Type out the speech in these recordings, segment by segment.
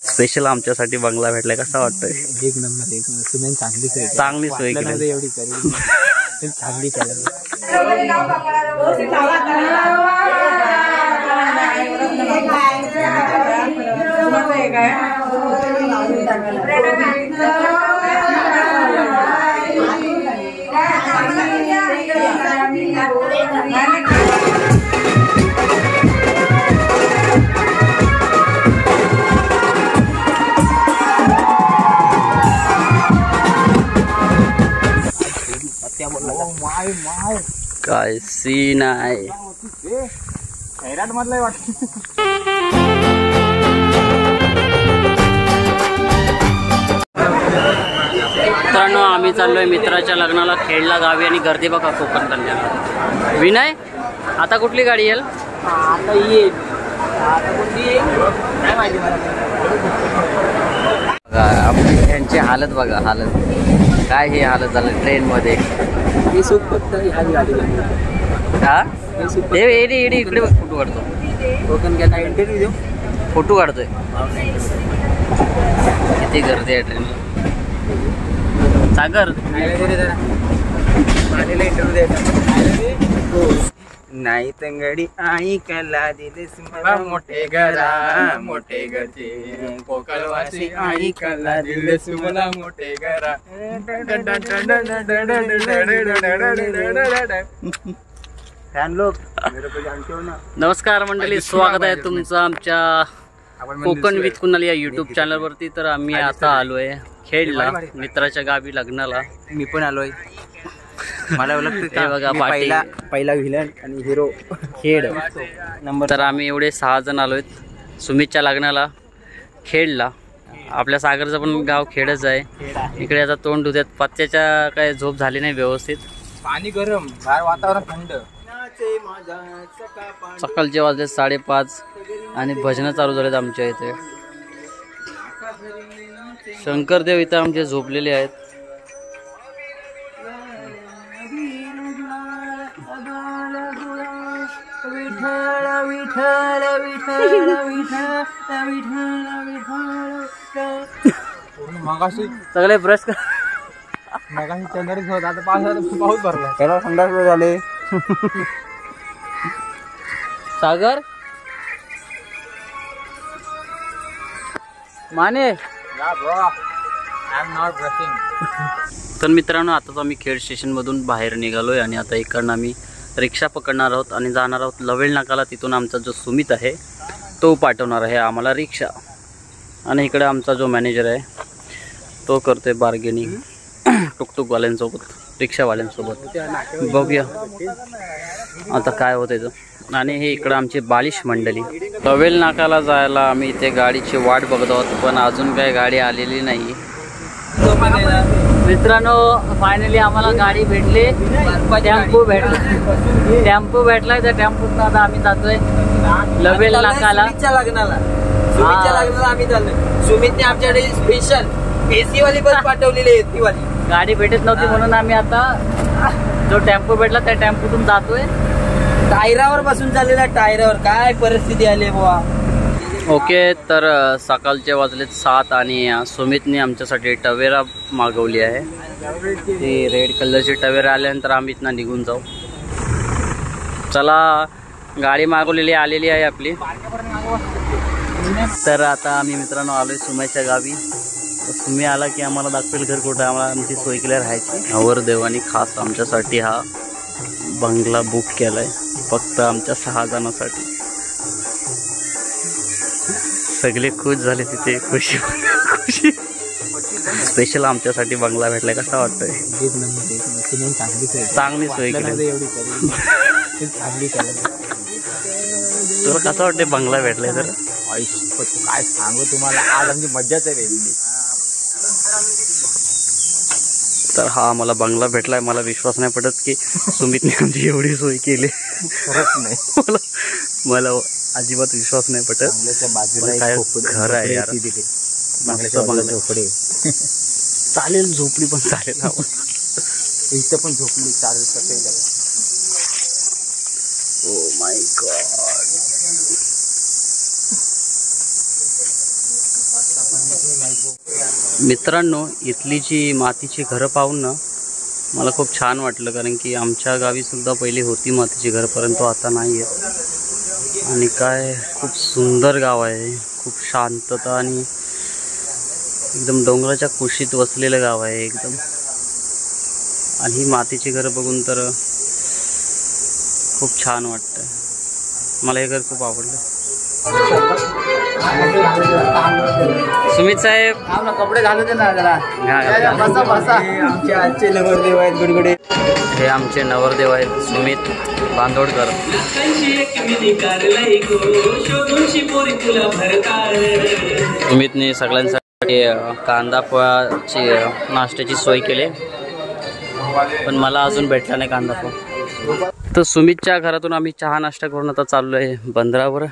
Special आमच्यासाठी बंगला भेटलाय, कसा वाटतंय? एक नंबर, एक नंबर. तुम्ही चांगली सोय चांगली सोय केली. एवढी चांगली केली. काय सीन आहे. हैराट मधलं वाटत. मित्रांनो, आम्ही चाललोय मित्राच्या लग्नाला खेडला गावी आणि गर्दी बघा कोकण कन्याला. विनय, आता कुठली गाडी येईल? आता येईल. आता कुठली येईल काय माहिती मला. यांची हालत बघा, हालत काय ही हालत झालं ट्रेन मध्ये. हे सुख फक्त ह्याच गाडीला. हा एडी एडी इकडे बघ, फोटो काढतो. कोकण कन्या इंटरव्ह्यू देऊ, फोटो काढतोय. किती गर्दी आहे ट्रेनला. सागर इंटरव्ह्यू द्यायचा नाही तंगडी आई कला दिले मला मोठे घरा मोठे घरचे कोकणवासी आई कला दिले मला मोठे घरा. फॅन लोक नमस्कार मंडळी, स्वागत आहे तुमचं आमच्या कोकण विथ कुणाल या युट्यूब चॅनल वरती. तर आम्ही आता आलोय खेडला मित्राच्या गावी लग्नाला. मी पण आलोय. मला बघा पहिला व्हिलन आणि हिरो खेड नंबर. तर आम्ही एवढे 6 जण आलोय सुमितच्या लग्नाला खेडला. आपल्या सागरचं पण गाव खेडच आहे. इकडे आता तोंड धुत्यात. पत्त्याच्या काय झोप झाली नाही व्यवस्थित. पाणी गरम, बाहेर वातावरण थंड. सकाळचे वाजले 5:30 आणि भजनं चालू झालेत आमच्या इथे. शंकरदेव इथं आमचे झोपलेले आहेत. मगाशी सगळे ब्रश कर. मगाशी चंद्रच होता, आता पाऊस भरला. त्याला संडास झाले. सागर माने तर मित्रांनो, आताच आम्ही खेड स्टेशन मधून बाहेर निघालोय आणि आता इकडनं आम्ही रिक्षा पकडणार आहोत आणि जाणार आहोत लवेल नाकाला. तिथून आमचा जो सुमित आहे तो पाठवणार आहे आम्हाला रिक्षा. आणि इकडे आमचा जो मॅनेजर आहे तो करतोय बार्गेनिंग टुकटुकवाल्यांसोबत, रिक्षावाल्यांसोबत. बघूया आता काय होतं तर. आणि हे इकडं आमची बालिश मंडळी. लवेल नाकाला जायला आम्ही इथे गाडीची वाट बघत आहोत, पण अजून काही गाडी आलेली नाही. मित्रांनो, फायनली आम्हाला गाडी भेटली. टेम्पो भेटलाय. त्या टेम्पोतून आता आम्ही जातोय लवेल नाकाला. लग्नाला आम्ही चाललोय. सुमितने आमच्याकडे स्पेशल एसी वाली बस पाठवलेली आहे. एसी वाली गाडी भेटत नव्हती म्हणून आम्ही आता जो टेम्पो भेटला त्या टेम्पोतून जातोय. टायरावर बसून चाललेला, टायरावर. काय परिस्थिती आली बुवा. ओके, तर सकाळचे वाजलेत 7 आणि सुमितने आमच्यासाठी टवेरा मागवली आहे. ती रेड कलरची टवेरा आल्यानंतर आम्ही इथनं निघून जाऊ. चला, गाडी मागवलेली आलेली आहे आपली. तर आता आम्ही मित्रांनो आलोय सुमेच्या गावी. तुम्ही आला की आम्हाला दाखवेल घर कुठं. आम्हाला आमची सोय केली राहायची. नवरदेवानी खास आमच्यासाठी हा बंगला बुक केलाय, फक्त आमच्या 6 जणांसाठी. सगळे खुश झाले तिथे. खुशी खुशी. स्पेशल आमच्यासाठी बंगला भेटलाय, कसा वाटतंय? एक नंबर, एक नंबर. तुम्ही चांगली सोय केली. एवढी चांगली केली. तुला कसं वाटतंय बंगला भेटलाय? तर काय सांगू तुम्हाला, आज आमची मज्जाच आहे वेगळी. तर हा मला बंगला भेटलाय. मला विश्वास नाही पडत की सुमितने आमची एवढी सोय केली. खरंच नाही. मला अजिबात विश्वास नाही पटत. काय घर आहे यार. झोपडे चालेल, झोपडी पण चालेल. इथं पण झोपली चालेल. Oh my God. मित्रांनो, इथली जी मातीची घरं पाहून ना मला खूप छान वाटलं, कारण की आमच्या गावी सुद्धा पहिली होती मातीची घर, परंतु आता नाही आहे. आणि काय खूप सुंदर गाव आहे, खूप शांतता आणि एकदम डोंगराच्या कुशीत वसलेलं गाव आहे एकदम. आणि ही मातीची घरं बघून तर खूप छान वाटतं. मला हे घर खूप आवडलं. सुमित साहेब कपडे घालू दे ना जरा. बसा बसा. आमचे आजचे नवरदेव आहेत गुडगुडे. हे आमचे नवरदेव आहेत सुमित बांदोडकर. सुमितने सगळ्यांसाठी कांदा पोळ्याची नाश्त्याची सोय केली, पण मला अजून भेटला नाही कांदा पोहा. तर सुमितच्या घरातून आम्ही चहा नाश्ता करून आता चाललो आहे बंदरावर.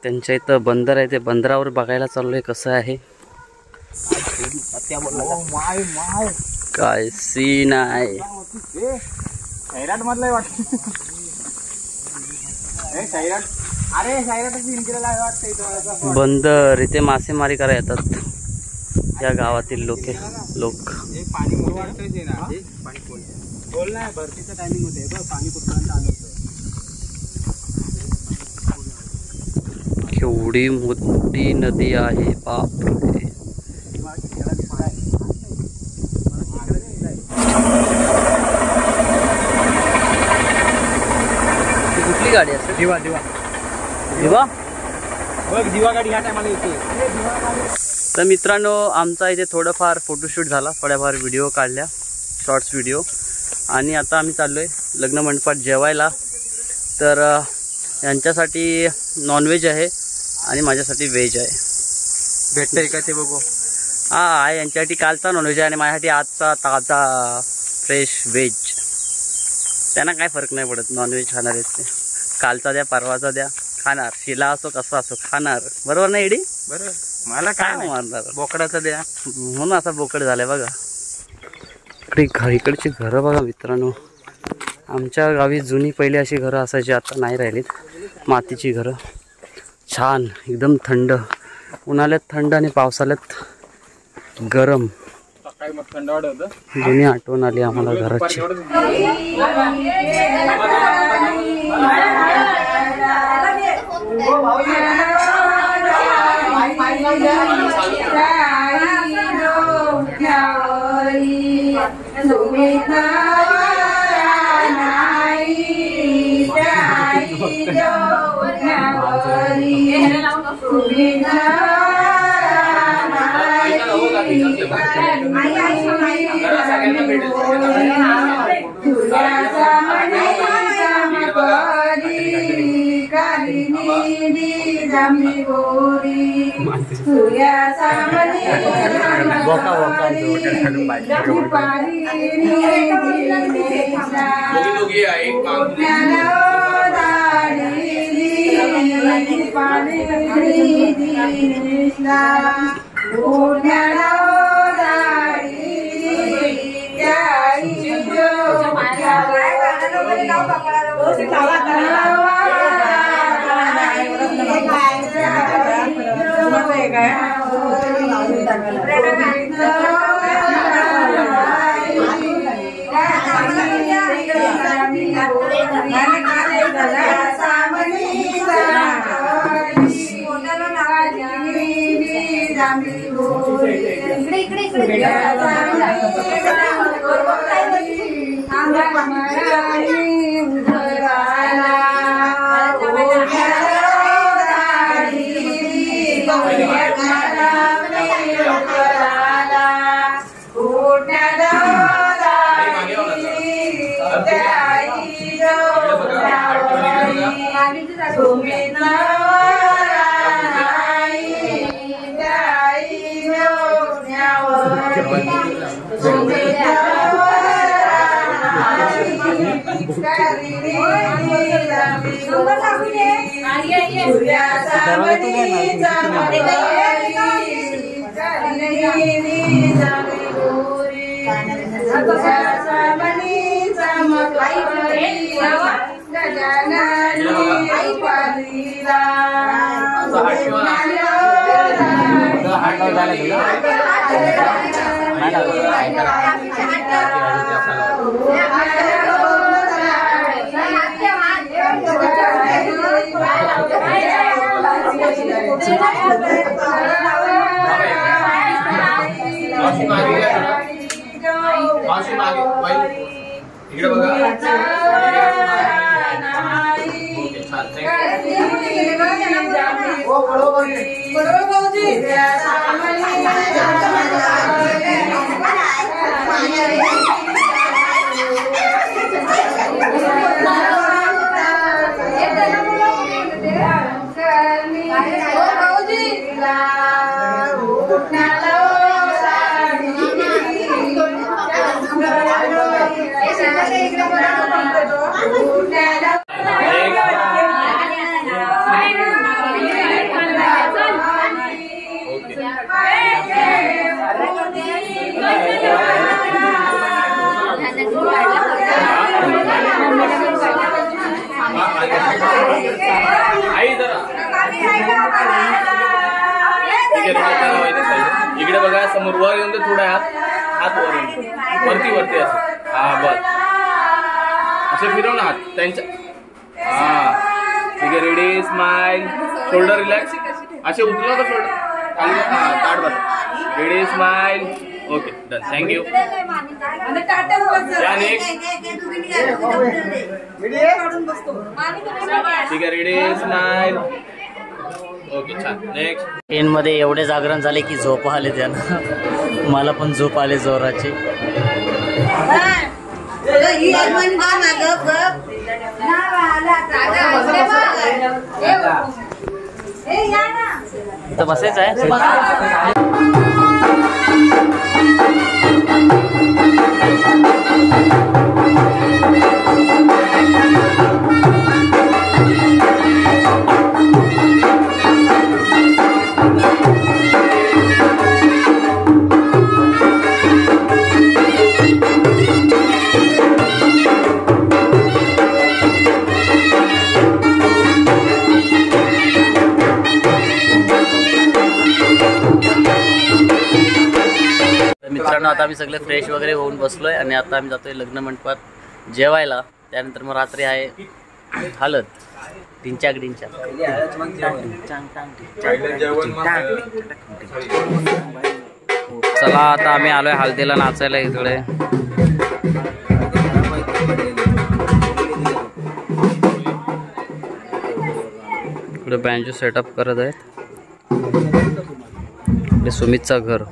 त्यांच्या इथं बंदर आहे, ते बंदरावर बघायला चाललो आहे कसं आहे, काय सीन आहे. बंदर इथे मासेमारी करायला येतात या गावातील लोक. केवढी मोठी नदी आहे बापरे. कुठली गाडी असते? दिवा दिवा दिवा बघ, दिवा गाडी ह्या टायमाला येते. तर मित्रांनो, आमचा इथे थोडंफार फोटोशूट झाला, थोड्याफार व्हिडिओ काढल्या, शॉर्ट्स व्हिडिओ. आणि आता आम्ही चाललोय लग्न मंडपात जेवायला. तर यांच्यासाठी नॉनव्हेज आहे आणि माझ्यासाठी व्हेज आहे. भेटतंय का ते बघू. हा आहे, यांच्यासाठी कालचा नॉनव्हेज आहे आणि माझ्यासाठी आजचा ताजा फ्रेश व्हेज. त्यांना काय फरक नाही पडत, नॉनव्हेज खाणार आहेत ते. कालचा द्या, परवाचा द्या, खाणार. शिला असो कसा असो खाणार. बरोबर नाही इडी? बरोबर. मला काय मारणार, बोकडाचा द्या म्हणून असा बोकड झालाय बघा. इकडची घरं बघा मित्रांनो. आमच्या गावी जुनी पहिली अशी घरं असायची, आता नाही राहिलीत. मातीची घरं छान, एकदम थंड. उन्हाळ्यात थंड आणि पावसाळ्यात गरम. थंड वाटत. जुनी आठवण आली आम्हाला घराची. इकडे बघा. इकडे बघा समोर वर येऊन थोडा हात वर येऊन वरती असं. हा बस असे फिरव ना हात त्यांच्या. हा ठीक आहे. Ready smile. Shoulder relax. असे उचला का शोल्डर खाली. हा ताट बस. Ready smile. Okay done. Thank you. या नेक्स्ट. ठीक आहे. Ready smile. ओके छान. नेक्स्ट. ट्रेनमध्ये एवढे जागरण झाले की झोप आले त्यांना. मला पण झोप आले जोराची. इथं बसायचं आहे. मित्रांनो आता आम्ही सगळे फ्रेश वगैरे होऊन बसलोय आणि आता आम्ही जातोय लग्न मंडपात जेवायला. त्यानंतर मग रात्री आहे हळद. ढिंचाक ढिंचाक. चला आता आम्ही आलोय हळदीला नाचायला इकडे. इकडे बँजो सेटअप करत आहेत. इकडे सुमितचा घर.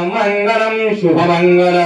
मंगलम शुभमंगल.